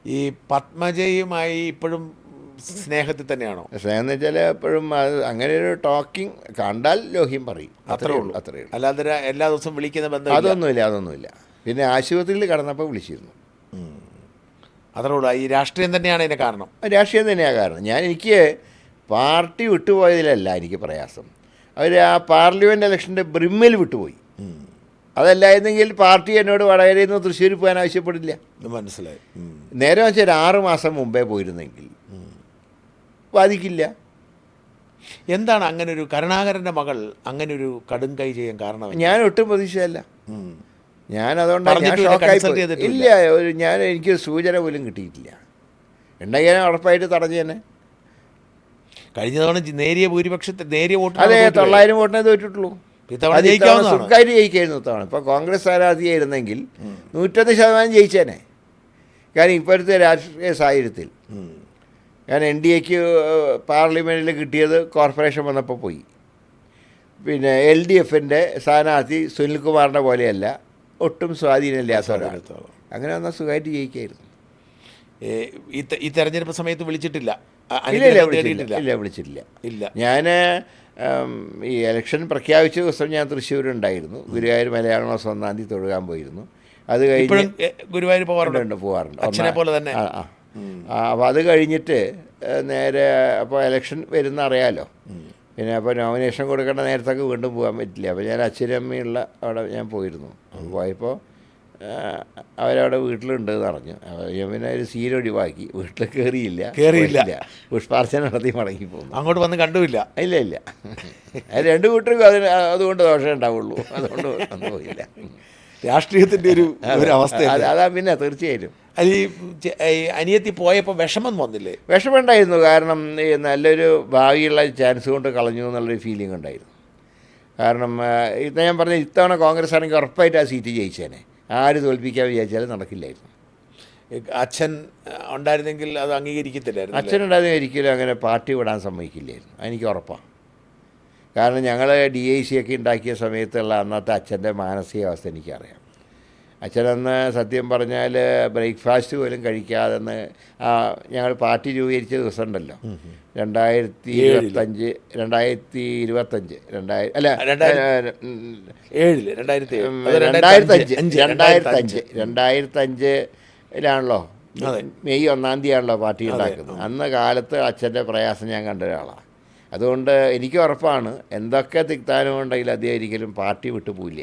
ഈ പത്മജയുമായി ഇപ്പോഴും സ്നേഹത്തിൽ തന്നെയാണോ? സ്നേഹം എന്ന് വെച്ചാൽ എപ്പോഴും അത് അങ്ങനെ ഒരു ടോക്കിംഗ് കണ്ടാൽ ലോഹ്യം പറയും, അത്രേ ഉള്ളൂ. അത്രയേ ഉള്ളൂ. അല്ലാതെ എല്ലാ ദിവസവും വിളിക്കുന്ന ബന്ധമില്ല. അതൊന്നുമില്ല. പിന്നെ ആശുപത്രിയിൽ കടന്നപ്പോൾ വിളിച്ചിരുന്നു. അത്രേ ഉള്ളൂ. ഈ രാഷ്ട്രീയം തന്നെയാണ് ഇതിന് കാരണം. രാഷ്ട്രീയം തന്നെയാണ് കാരണം. എനിക്ക് പാർട്ടി വിട്ടുപോയതിലല്ല എനിക്ക് പ്രയാസം, അവർ ആ പാർലമെൻറ്റ് ഇലക്ഷൻ്റെ ബ്രിമ്മിൽ വിട്ടുപോയി. അതല്ലായിരുന്നെങ്കിൽ പാർട്ടി എന്നോട് വടകരയിൽ നിന്ന് തൃശ്ശൂർ പോകാൻ ആവശ്യപ്പെടില്ല. മനസ്സിലായി. നേരെ വെച്ചാൽ 6 മാസം മുമ്പേ പോയിരുന്നെങ്കിൽ ബാധിക്കില്ല. എന്താണ് അങ്ങനെ ഒരു കരുണാകരൻ്റെ മകൾ അങ്ങനെ ഒരു കടും കൈ ചെയ്യാൻ കാരണം? ഞാൻ ഒട്ടും പ്രതീക്ഷയല്ല. ഞാൻ അതുകൊണ്ടാണ് ഞാൻ ഷോക്കായി. ഇല്ല, എനിക്ക് സൂചന പോലും കിട്ടിയിട്ടില്ല. ഉണ്ടെങ്കിൽ ഉറപ്പായിട്ട് തടഞ്ഞേനെ. കഴിഞ്ഞ തവണ നേരിയ ഭൂരിപക്ഷത്തിൽ നേരിയ വോട്ട്, അതെ, 900 വോട്ടിനെ തോറ്റിട്ടുള്ളൂ. സുഖമായിട്ട് ജയിക്കായിരുന്നു തവണ. ഇപ്പോൾ കോൺഗ്രസ് സ്ഥാനാർത്ഥിയായിരുന്നെങ്കിൽ 101% ജയിച്ചേനെ. കാരണം ഇപ്പോഴത്തെ രാഷ്ട്രീയ സാഹചര്യത്തിൽ, കാരണം NDAക്ക് പാർലമെൻറ്റിൽ കിട്ടിയത് കോർപ്പറേഷൻ വന്നപ്പോൾ പോയി. പിന്നെ LDFൻ്റെ സ്ഥാനാർത്ഥി സുനിൽകുമാറിൻ്റെ പോലെയല്ല, ഒട്ടും സ്വാധീനമില്ലാത്തവരാണ്. അങ്ങനെ വന്നാൽ സുഖമായിട്ട് ജയിക്കായിരുന്നു. ഈ തെരഞ്ഞെടുപ്പ് സമയത്ത് വിളിച്ചിട്ടില്ല? വിളിച്ചിട്ടില്ല. ഞാൻ ഈ ഇലക്ഷൻ പ്രഖ്യാപിച്ച ദിവസം ഞാൻ തൃശ്ശൂരുണ്ടായിരുന്നു. ഗുരുവായൂർ മലയാളമാസം 1-ാം തീയതി തൊഴുകാൻ പോയിരുന്നു. അത് കഴിഞ്ഞ് ഗുരുവായൂർ പോകാറുണ്ട്. അച്ഛനെ പോലെ തന്നെ. അപ്പോൾ അത് കഴിഞ്ഞിട്ട് നേരെ, അപ്പോൾ ഇലക്ഷൻ വരുന്ന അറിയാമല്ലോ. പിന്നെ അപ്പോൾ നോമിനേഷൻ കൊടുക്കേണ്ട നേരത്തൊക്കെ വീണ്ടും പോകാൻ പറ്റില്ല. അപ്പോൾ ഞാൻ അച്ഛനമ്മയുള്ള അവിടെ ഞാൻ പോയിരുന്നു. പോയപ്പോൾ അവരവിടെ വീട്ടിലുണ്ടെന്ന് അറിഞ്ഞു. ഞാൻ പിന്നെ ഒരു സീൻ ഒഴിവാക്കി, വീട്ടിൽ കയറിയില്ല. പുഷ്പാർച്ചന നടത്തി മടങ്ങി പോകുന്നു. അങ്ങോട്ട് വന്ന് കണ്ടുമില്ല? ഇല്ല. അത് 2 കൂട്ടർക്കും അതുകൊണ്ട് ദോഷം ഉണ്ടാവുള്ളൂ. അതുകൊണ്ട് വന്നു പോയില്ല. രാഷ്ട്രീയത്തിൻ്റെ ഒരു അവസ്ഥ അതാ. പിന്നെ തീർച്ചയായും അനിയത്തി പോയപ്പോൾ വിഷമം വന്നില്ലേ? വിഷമമുണ്ടായിരുന്നു. കാരണം ഈ നല്ലൊരു ഭാവിയുള്ള ചാൻസ് കൊണ്ട് കളഞ്ഞു എന്നുള്ളൊരു ഫീലിംഗ് ഉണ്ടായിരുന്നു. കാരണം ഞാൻ പറഞ്ഞ ഇത്തവണ കോൺഗ്രസ് ആണെങ്കിൽ ഉറപ്പായിട്ട് ആ സീറ്റ് ജയിച്ചേനെ. ആര് തോൽപ്പിക്കാൻ വിചാരിച്ചാലും നടക്കില്ലായിരുന്നു. അച്ഛൻ ഉണ്ടായിരുന്നെങ്കിൽ അത് അംഗീകരിക്കത്തില്ലായിരുന്നു. അച്ഛനുണ്ടായിരുന്നെങ്കിൽ ഒരിക്കലും അങ്ങനെ പാർട്ടി വിടാൻ സമ്മതിക്കില്ലായിരുന്നു, എനിക്ക് ഉറപ്പാണ്. കാരണം ഞങ്ങൾ DIC ഒക്കെ ഉണ്ടാക്കിയ സമയത്തുള്ള അന്നത്തെ അച്ഛൻ്റെ മാനസികാവസ്ഥ എനിക്കറിയാം. അച്ഛനന്ന് സത്യം പറഞ്ഞാൽ ബ്രേക്ക്ഫാസ്റ്റ് പോലും കഴിക്കാതെന്ന് ഞങ്ങൾ പാർട്ടി രൂപീകരിച്ച ദിവസം ഉണ്ടല്ലോ, 2025 2005 മെയ് 1-ാം തീയതിയാണല്ലോ പാർട്ടി ഉണ്ടാക്കുന്നത്. അന്ന് കാലത്ത് അച്ഛൻ്റെ പ്രയാസം ഞാൻ കണ്ട ഒരാളാണ്. അതുകൊണ്ട് എനിക്ക് ഉറപ്പാണ്, എന്തൊക്കെ തിക്താനുണ്ടെങ്കിൽ അദ്ദേഹം ഒരിക്കലും പാർട്ടി വിട്ടു പോയില്ല.